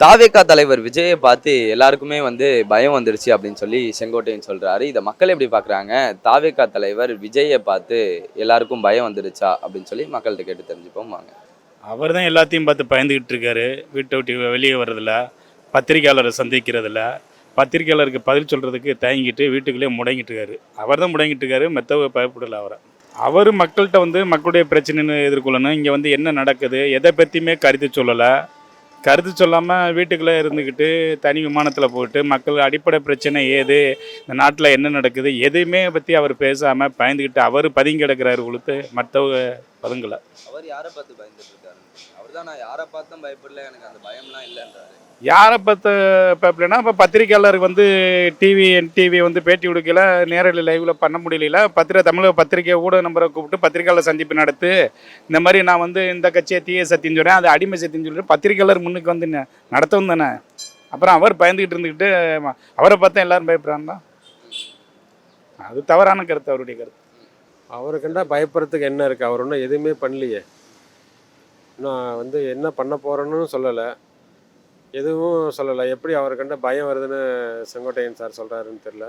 தாவேகா தலைவர் விஜயை பார்த்து எல்லாருக்குமே பயம் வந்துருச்சு அப்படின்னு சொல்லி செங்கோட்டையன் சொல்றாரு. இதை மக்கள் எப்படி பார்க்குறாங்க? தாவேகா தலைவர் விஜயை பார்த்து எல்லாருக்கும் பயம் வந்துருச்சா அப்படின்னு சொல்லி மக்கள்கிட்ட கேட்டு தெரிஞ்சுப்போம் வாங்க. அவர் தான் எல்லாத்தையும் பார்த்து பயந்துக்கிட்டு இருக்காரு. வீட்டை விட்டு வெளியே வர்றதில்ல, பத்திரிகையாளரை சந்திக்கிறதில்ல, பத்திரிகையாளருக்கு பதில் சொல்கிறதுக்கு தயங்கிட்டு வீட்டுக்குள்ளே முடங்கிட்டு இருக்காரு. அவர் தான் முடங்கிட்டு இருக்காரு, மெத்தவ பயப்படலை அவரை. அவர் மக்கள்கிட்ட மக்களுடைய பிரச்சனைன்னு எதிர்கொள்ளணும். இங்கே என்ன நடக்குது, எதை பற்றியுமே கருத்து சொல்லலை. கருத்து சொல்லாமல் வீட்டுக்குள்ளே இருந்துக்கிட்டு தனி விமானத்தில் போட்டு மக்கள் அடிப்படை பிரச்சனை ஏது, இந்த நாட்டில் என்ன நடக்குது, எதையுமே பற்றி அவர் பேசாமல் பயந்துக்கிட்டு அவர் பதுங்கி கிடக்கிறாரு கொடுத்து மற்றவங்க பதுங்கலை. அவர் யாரை பார்த்து பயந்துட்டு இருக்காரு? அவர் தான் நான் யாரை பார்த்தும் பயப்படல, எனக்கு அந்த பயம்லாம் இல்லைன்றாரு. யாரை பார்த்து பயப்படலைன்னா இப்போ பத்திரிக்கையாளருக்கு டிவி பேட்டி கொடுக்கல, நேரில் லைவில் பண்ண முடியல. தமிழக பத்திரிக்கை ஊடக நம்பரை கூப்பிட்டு பத்திரிக்கையாளர் சந்திப்பு நடத்து, இந்த மாதிரி நான் இந்த கட்சியை தீய சத்தின்னு சொல்கிறேன், அது அடிமை சத்தின்னு சொல்லிட்டு பத்திரிக்கையாளர் முன்னுக்கு நடத்தவும் தானே. அப்புறம் அவர் பயந்துக்கிட்டு இருந்துக்கிட்டு அவரை பார்த்தா எல்லாரும் பயப்படுறாங்களா? அது தவறான கருத்து, அவருடைய கருத்து. அவருக்குண்டா பயப்படுறதுக்கு என்ன இருக்குது? அவர் ஒன்றும் எதுவுமே பண்ணலையே. நான் என்ன பண்ண போகிறேன்னு சொல்லலை, எதுவும் சொல்லலை. எப்படி அவருக்கண்ட பயம் வருதுன்னு செங்கோட்டையன் சார் சொல்கிறாருன்னு தெரில.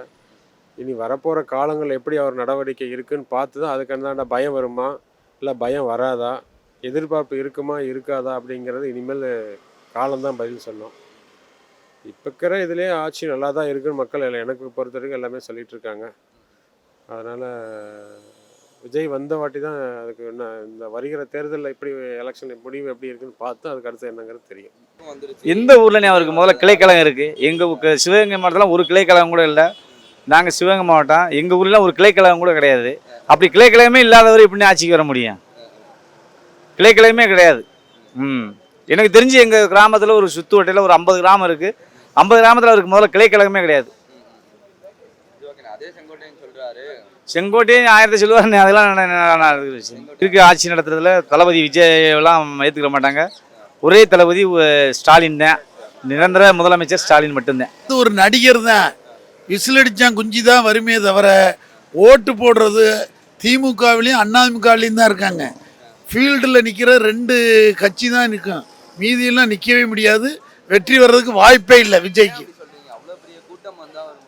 இனி வரப்போகிற காலங்கள் எப்படி அவர் நடவடிக்கை இருக்குதுன்னு பார்த்து தான் அதுக்கண்டாண்ட பயம் வருமா இல்லை பயம் வராதா, எதிர்பார்ப்பு இருக்குமா இருக்காதா அப்படிங்கிறது இனிமேல் காலம்தான் பதில் சொன்னோம். இப்போ இருக்கிற இதுலேயே ஆட்சி நல்லா தான் இருக்குதுன்னு மக்கள் எனக்கு பொறுத்த வரைக்கும் எல்லாமே சொல்லிகிட்டு இருக்காங்க. அதனால் விஜய் வந்த வாட்டி தான் அதுக்கு என்ன இந்த வருகிற தேர்தலில் எப்படி எலெக்ஷன் முடிவு எப்படி இருக்குன்னு பார்த்து அதுக்கு அடுத்து என்னங்கிறது தெரியும். எந்த ஊர்லனே அவருக்கு முதல்ல கிளைக்கழகம் இருக்குது. எங்கள் சிவகங்கை மாவட்டத்தில் ஒரு கிளைக்கழகம் கூட இல்லை. நாங்கள் சிவகங்கை மாவட்டம், எங்கள் ஊர்லாம் ஒரு கிளைக்கழகம் கூட கிடையாது. அப்படி கிளைக்கழகமே இல்லாதவர் எப்படின்னு ஆட்சிக்கு வர முடியும்? கிளைக்கழகமே கிடையாது. எனக்கு தெரிஞ்சு எங்கள் கிராமத்தில் ஒரு சுற்று வட்டையில் ஒரு 50 கிராமம் இருக்குது. 50 கிராமத்தில் அவருக்கு முதல்ல கிளைக்கழகமே கிடையாது. செங்கோட்டையும் 1000 சொல்லுவார், அதெல்லாம் இருக்கு. ஆட்சி நடத்துறதுல தளபதி விஜயெல்லாம் ஏற்றுக்க மாட்டாங்க. ஒரே தளபதி ஸ்டாலின் தான், நிரந்தர முதலமைச்சர் ஸ்டாலின் மட்டும்தான். ஒரு நடிகர் தான், விசில் அடித்தான் குஞ்சு தான் வருமே தவிர ஓட்டு போடுறது திமுகவிலையும் அதிமுகவிலையும் தான் இருக்காங்க. ஃபீல்டில் நிற்கிற 2 கட்சி தான் நிற்கும், மீதியெல்லாம் நிற்கவே முடியாது. வெற்றி வர்றதுக்கு வாய்ப்பே இல்லை விஜய்க்கு.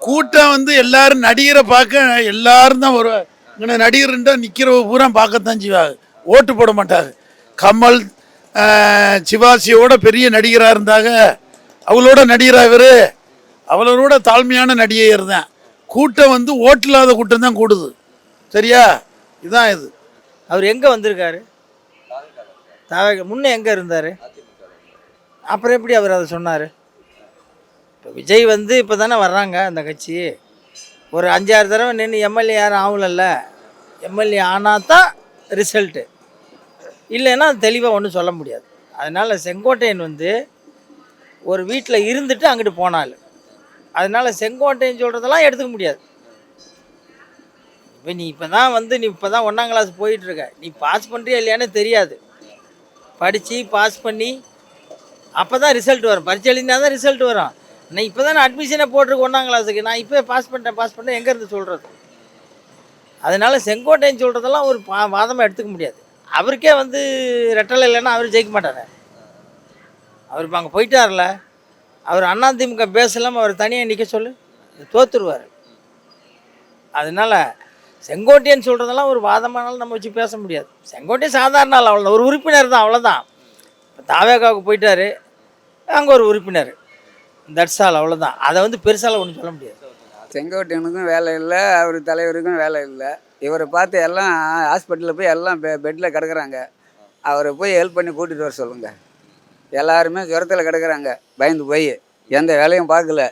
கூட்டம் எல்லாரும் நடிகரை பார்க்க எல்லாரும் தான் வருவாங்க. இங்கே நடிகர்ன்றா நிற்கிற பூரா பார்க்கத்தான் செய்வாங்க, ஓட்டு போட மாட்டாங்க. கமல் சிவாசியோட பெரிய நடிகராக இருந்தாங்க, அவளோட நடிகராக இவர், அவளோட தாழ்மையான நடிகர் தான். கூட்டம் ஓட்டு இல்லாத கூட்டம் தான் கூடுது. சரியா? இதுதான் இது. அவர் எங்கே வந்திருக்காரு? முன்னே எங்கே இருந்தார்? அப்புறம் எப்படி அவர் அதை சொன்னார்? இப்போ விஜய் இப்போ தானே வர்றாங்க அந்த கட்சி. ஒரு 5-6 தடவை நின்று எம்எல்ஏ யாரும் ஆகலல்ல. எம்எல்ஏ ஆனால் தான் ரிசல்ட்டு, இல்லைன்னா அது தெளிவாக ஒன்றும் சொல்ல முடியாது. அதனால் செங்கோட்டையன் ஒரு வீட்டில் இருந்துட்டு அங்கிட்டு போனாள். அதனால் செங்கோட்டையன் சொல்கிறதெல்லாம் எடுத்துக்க முடியாது. இப்போ நீ இப்போ தான் 1ஆம் கிளாஸ் போயிட்டுருக்க, நீ பாஸ் பண்ணுறியா இல்லையானே தெரியாது. படித்து பாஸ் பண்ணி அப்போ தான் ரிசல்ட் வரும். பரீட்சை எழுதினா தான் ரிசல்ட் வரும். நான் இப்போ தான் அட்மிஷனை போட்டிருக்கு 1ஆம் கிளாஸுக்கு, நான் இப்போ பாஸ் பண்ணிட்டேன் எங்கேருந்து சொல்கிறது? அதனால் செங்கோட்டையன் சொல்கிறதெல்லாம் ஒரு வாதமாக எடுத்துக்க முடியாது. அவருக்கே ரெட்டலை இல்லைன்னா அவர் ஜெயிக்க மாட்டார். அவர் இப்போ அங்கே போயிட்டார்ல, அவர் அதிமுக பேசலாமல் அவர் தனியாக நிற்க சொல்லு, தோற்றுருவார். அதனால் செங்கோட்டையன் சொல்கிறதெல்லாம் ஒரு வாதமானாலும் நம்ம வச்சு பேச முடியாது. செங்கோட்டையன் சாதாரண ஆள், அவ்வளோதான், ஒரு உறுப்பினர் தான், அவ்வளோதான். இப்போ தாவேகாவுக்கு போயிட்டார், அங்கே ஒரு உறுப்பினர், தட்ஸ் ஆல், அவ்வளோதான். அதை பெருசால ஒன்றும் சொல்ல முடியாது. செங்கோட்டையனுக்கும் வேலை இல்லை, அவர் தலைவருக்கும் வேலை இல்லை. இவரை பார்த்து எல்லாம் ஹாஸ்பிட்டலில் போய் எல்லாம் பெட்டில் கிடக்குறாங்க. அவரை போய் ஹெல்ப் பண்ணி கூட்டிகிட்டு வர சொல்லுங்கள். எல்லாருமே ஜுரத்தில் கிடக்குறாங்க, பயந்து போய் எந்த வேலையும் பார்க்கல,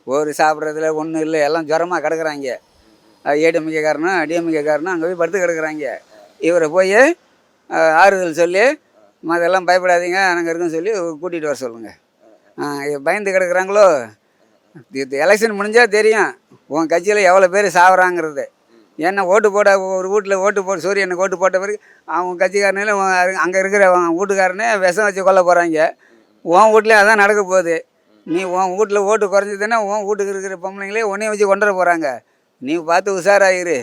ஒரு சாப்பிட்றதுல ஒன்றும் இல்லை, எல்லாம் ஜுரமாக கிடக்குறாங்க. ஏடிஎம்கேக்காரனும் டிஎம்கேக்காரனும் அங்கே போய் படுத்து கிடக்குறாங்க. இவரை போய் ஆறுதல் சொல்லி அதெல்லாம் பயப்படாதீங்க நாங்கள் இருக்குன்னு சொல்லி கூட்டிகிட்டு வர சொல்லுங்கள். பயந்து கிடக்குறாங்களோ, எலெக்ஷன் முடிஞ்சால் தெரியும் உன் கட்சியில் எவ்வளோ பேர் சாவறாங்கிறது. ஏன்னா ஓட்டு போட ஒரு வீட்டில் ஓட்டு போட்டு சூரியனுக்கு ஓட்டு போட்ட பிறகு அவங்க கட்சிக்காரனே அங்கே இருக்கிற வீட்டுக்காரனே விஷம் வச்சு கொல்ல போகிறாங்க. உன் வீட்லேயே அதான் நடக்க போகுது. நீ உன் வீட்டில் ஓட்டு குறைஞ்சதுன்னா உன் வீட்டுக்கு இருக்கிற பொம்பளைங்களே உன்னையும் வச்சு கொண்டு வர போகிறாங்க. நீ பார்த்து உஷாராயிரு.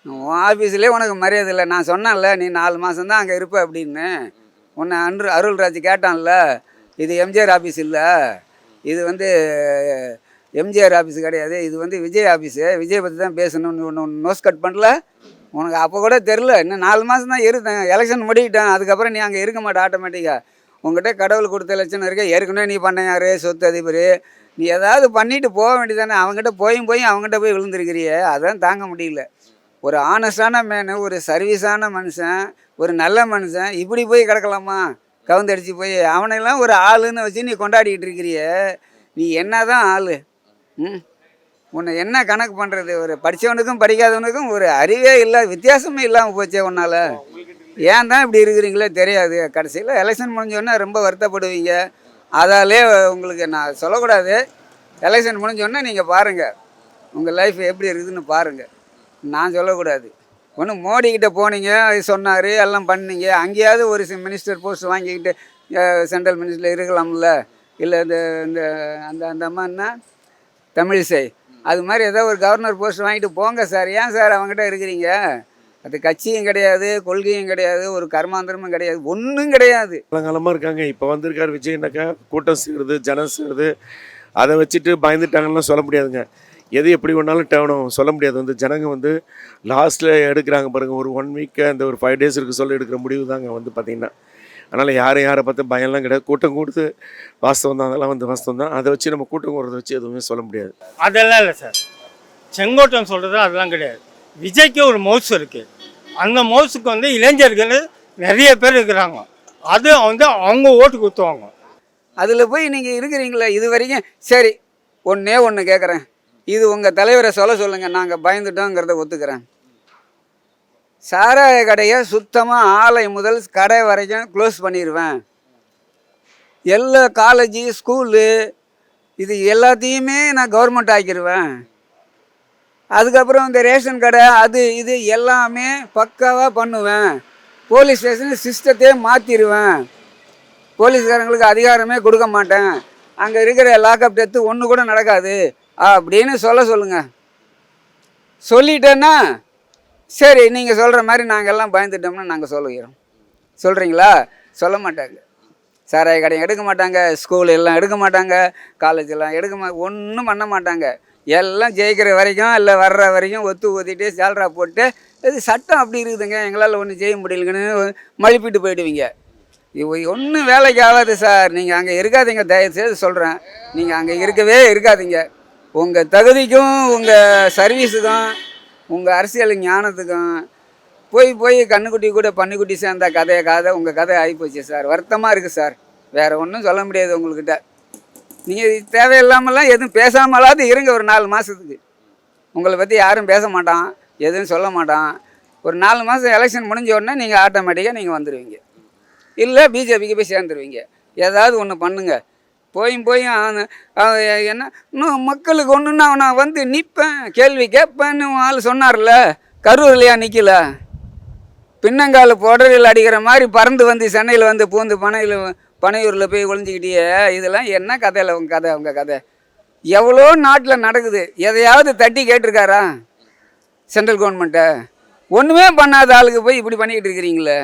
உன் ஆஃபீஸ்லேயே உனக்கு மரியாதை இல்லை. நான் சொன்னேன்ல நீ 4 மாதம்தான் அங்கே இருப்ப அப்படின்னு. உன்னை அருள்ராஜ் கேட்டான்ல, இது எம்ஜிஆர் ஆஃபீஸ் இல்லை, இது வந்து எம்ஜிஆர் ஆஃபீஸ் கிடையாது, இது வந்து விஜய் ஆஃபீஸு. விஜய் பற்றி தான் பேசணும்னு ஒன்று நோஸ் கட் பண்ணல. உனக்கு அப்போ கூட தெரில, இன்னும் 4 மாதம் தான் இருந்தேன், எலெக்ஷன் முடிக்கிட்டேன். அதுக்கப்புறம் நீ அங்கே இருக்க மாட்டே ஆட்டோமேட்டிக்காக. உங்கள்கிட்ட கடவுள் கொடுத்த லட்சணம் இருக்க. ஏற்கனவே நீ பண்ண யார் சொத்து அதிபர், நீ ஏதாவது பண்ணிட்டு போக வேண்டியதானே. அவங்ககிட்ட போய் அவங்ககிட்ட போய் விழுந்துருக்கிறிய, அதான் தாங்க முடியல. ஒரு ஆனஸ்டான மேனு, ஒரு சர்வீஸான மனுஷன், ஒரு நல்ல மனுஷன் இப்படி போய் கிடக்கலாமா? கவுந்தடிச்சு போய் அவனையெல்லாம் ஒரு ஆளுன்னு வச்சு நீ கொண்டாடிக்கிட்டு இருக்கிறிய. நீ என்ன தான் ஆள்? உன்னை என்ன கணக்கு பண்ணுறது? ஒரு படித்தவனுக்கும் படிக்காதவனுக்கும் ஒரு அறிவே இல்லை, வித்தியாசமே இல்லாமல் போச்சே உன்னால். ஏன் தான் இப்படி இருக்கிறீங்களே தெரியாது. கடைசியில் எலெக்ஷன் முடிஞ்சோடனே ரொம்ப வருத்தப்படுவீங்க. அதாலே உங்களுக்கு நான் சொல்லக்கூடாது. எலெக்ஷன் முடிஞ்சோடனே நீங்கள் பாருங்கள் உங்கள் லைஃப் எப்படி இருக்குதுன்னு பாருங்கள். நான் சொல்லக்கூடாது. ஒன்று மோடிக்கிட்ட போனீங்க, சொன்னார், எல்லாம் பண்ணீங்க. அங்கேயாவது ஒரு மினிஸ்டர் போஸ்ட் வாங்கிக்கிட்டு சென்ட்ரல் மினிஸ்டரில் இருக்கலாம்ல. இல்லை இந்த இந்த அந்த அந்த அம்மா என்ன தமிழிசை, அது மாதிரி ஏதோ ஒரு கவர்னர் போஸ்ட் வாங்கிட்டு போங்க சார். ஏன் சார் அவங்ககிட்ட இருக்கிறீங்க? அது கட்சியும் கிடையாது, கொள்கையும் கிடையாது, ஒரு கர்மாந்திரமும் கிடையாது, ஒன்றும் கிடையாது. காலங்காலமாக இருக்காங்க. இப்போ வந்திருக்கார் விஜய்னாக்கா கூட்டம் சேருது, ஜனம் சேருது. அதை வச்சுட்டு பயந்துட்டாங்கன்னு சொல்ல முடியாதுங்க. எது எப்படி வேணாலும் டேவணும் சொல்ல முடியாது. வந்து ஜனங்க வந்து லாஸ்ட்டில் எடுக்கிறாங்க பாருங்கள். ஒரு 1 வீக்கு அந்த ஒரு 5 days இருக்கு சொல்ல எடுக்கிற முடிவு தாங்க வந்து பார்த்திங்கன்னா. அதனால் யாரை பார்த்து பயம்லாம் கிடையாது. கூட்டம் கொடுத்து வாஸ்தவம் தான், அதெல்லாம் வந்து வாஸ்தவம் தான். அதை வச்சு நம்ம கூட்டம் கூடுறத வச்சு எதுவுமே சொல்ல முடியாது. அதெல்லாம் இல்லை சார். செங்கோட்டன் சொல்கிறது அதெல்லாம் கிடையாது. விஜய்க்கு ஒரு மவுஸ் இருக்குது. அந்த மவுஸுக்கு வந்து இளைஞர்கள் நிறைய பேர் இருக்கிறாங்க. அது வந்து அவங்க ஓட்டு குத்துவாங்க. அதில் போய் நீங்கள் இருக்கிறீங்களே இது வரைக்கும். சரி, ஒன்று கேட்குறேன். இது உங்கள் தலைவரை சொல்லுங்கள், நாங்கள் பயந்துட்டோங்கிறத ஒத்துக்கிறேன். சாராய கடையை சுத்தமாக ஆலை முதல் கடை வரைக்கும் க்ளோஸ் பண்ணிடுவேன். எல்லா காலேஜு ஸ்கூலு இது எல்லாத்தையுமே நான் கவர்மெண்ட் ஆக்கிடுவேன். அதுக்கப்புறம் இந்த ரேஷன் கடை அது இது எல்லாமே பக்காவாக பண்ணுவேன். Police station சிஸ்டத்தையே மாற்றிடுவேன். போலீஸ்காரங்களுக்கு அதிகாரமே கொடுக்க மாட்டேன். அங்கே இருக்கிற லாக்அப் டெத்து ஒன்று கூட நடக்காது அப்படின்னு சொல்லுங்கள். சொல்லிட்டேன்னா சரி, நீங்கள் சொல்கிற மாதிரி நாங்கள் எல்லாம் பயந்துட்டோம்னா நாங்கள் சொல்லுகிறோம். சொல்கிறீங்களா? சொல்ல மாட்டாங்க. சாராய கடையும் எடுக்க மாட்டாங்க, ஸ்கூல் எல்லாம் எடுக்க மாட்டாங்க, காலேஜ் எல்லாம் ஒன்றும் பண்ண மாட்டாங்க. எல்லாம் ஜெயிக்கிற வரைக்கும் இல்லை வர்ற வரைக்கும் ஊற்றிட்டு சேல்ரா போட்டு இது சட்டம் அப்படி இருக்குதுங்க, எங்களால் ஒன்றும் செய்ய முடியலங்கன்னு மழுப்பிட்டு போயிடுவீங்க. ஒன்றும் வேலைக்கு ஆகாது சார். நீங்கள் அங்கே இருக்காதீங்க, தயவுசெய்து சொல்கிறேன். நீங்கள் அங்கே இருக்கவே இருக்காதீங்க. உங்கள் தகுதிக்கும் உங்கள் சர்வீஸுக்கும் உங்கள் அரசியல் ஞானத்துக்கும் போய் கண்ணுக்குட்டி கூட பன்னிக்குட்டி சேர்ந்த கதை உங்கள் கதை ஆகிப்போச்சு சார். வருத்தமாக இருக்குது சார். வேறு ஒன்றும் சொல்ல முடியாது உங்கள்கிட்ட. நீங்கள் தேவையில்லாமலாம் எதுவும் பேசாமலாவது இருங்க ஒரு 4 மாதத்துக்கு. உங்களை பற்றி யாரும் பேச மாட்டான், எதுவும் சொல்ல மாட்டான். ஒரு 4 மாதம் எலெக்ஷன் முடிஞ்ச உடனே நீங்கள் ஆட்டோமேட்டிக்காக நீங்கள் வந்துடுவீங்க. இல்லை பிஜேபிக்கு போய் சேர்ந்துருவீங்க. ஏதாவது ஒன்று பண்ணுங்கள். போய் என்ன இன்னும் மக்களுக்கு ஒன்றுன்னா நான் வந்து நிற்பேன், கேள்வி கேட்பேன்னு ஆள் சொன்னார்ல. கரூர்லையா நிற்கல? பின்னங்கால் புடரில் அடிக்கிற மாதிரி பறந்து வந்து சென்னையில் வந்து பூந்து பனையூரில் போய் ஒளிஞ்சிக்கிட்டியே. இதெல்லாம் என்ன கதையில் உங்கள் கதை? எவ்வளோ நாட்டில் நடக்குது. எதையாவது தட்டி கேட்டிருக்காரா சென்ட்ரல் கவர்மெண்ட்டை? ஒன்றுமே பண்ணாத ஆளுக்கு போய் இப்படி பண்ணிக்கிட்டு இருக்கிறீங்களே.